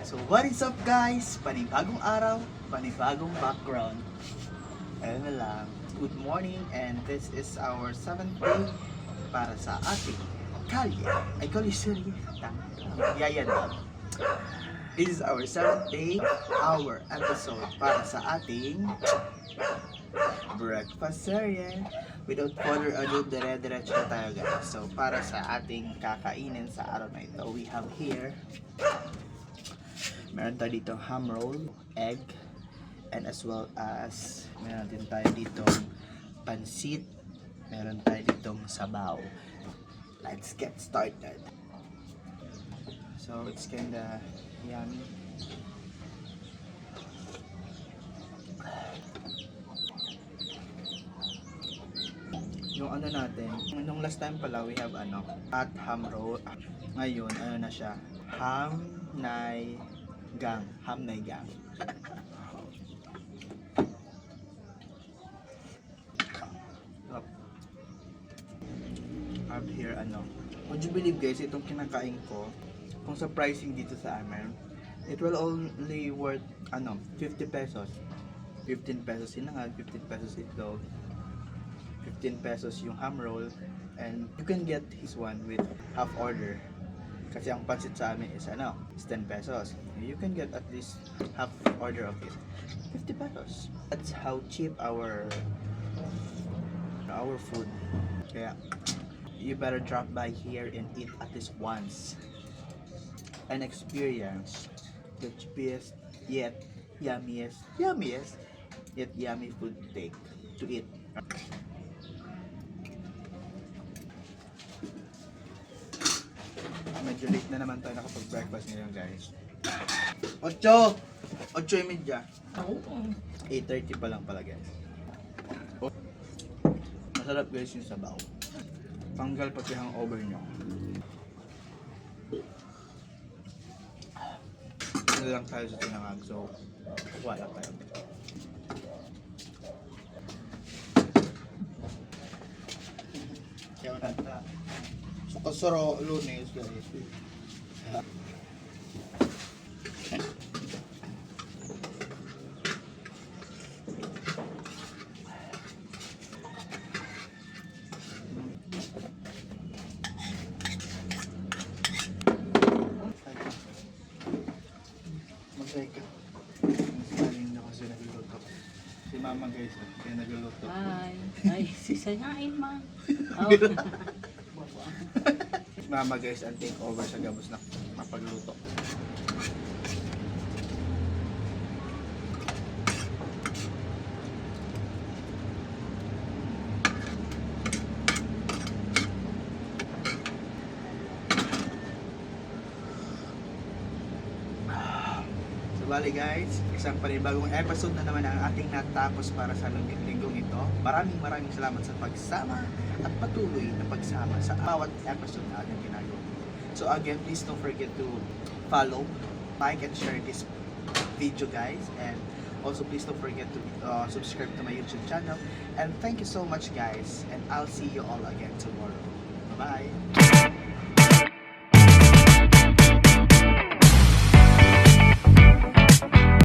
So what is up guys? Panibagong araw, panibagong background. Ayun na lang. Good morning and this is our 7th day para sa ating kalye. Ay kalye, sorry. Yayan lang. This is our 7th day, our episode para sa ating breakfast cereal. Without further ado, dire-diretso na tayo guys. So para sa ating kakainin sa araw na ito, we have here meron tayo dito ham roll, egg, and as well as meron din tayo dito pansit, meron tayo ditong sabaw. Let's get started. So it's kinda yummy. Yung ano natin, nung last time pala we have at ham roll. Ngayon ano na siya, ham nay gang. I have here would you believe guys, itong kinakain ko, kung sa pricing dito sa amin, it will only worth 50 pesos. 15 pesos sinangag, 15 pesos itlog, 15 pesos yung ham roll, and you can get his one with half order. Kasi ang pansit sa amin is 10 pesos. You can get at least half order of it. 50 pesos. That's how cheap our food. Kaya you better drop by here and eat at least once and experience the cheapest yet yummiest yet yummy food to eat. Medyo late na naman tayo nakapag-breakfast ngayon guys. 8:30. 8:30 pa lang pala guys. Masarap guys yung sabaw. Tanggal pati hangover nyo. Ano lang tayo sa tinangag, so wala tayo. Kaya nata. So kasaro lunes guys. Magsayka. Smiling na kasi nagluluto. Si mama guys, kaya nagluluto. Ay, sisayain ma. Oh. Si mama guys, ang take over sa gabos na mapagluto. Bali guys, isang panibagong episode na naman ang ating natapos para sa linggong ito. Maraming salamat sa pagsama at patuloy na pagsama sa bawat episode na ating ginagawa. So again, please don't forget to follow, like, and share this video guys. And also please don't forget to subscribe to my YouTube channel. And thank you so much guys. And I'll see you all again tomorrow. Bye-bye!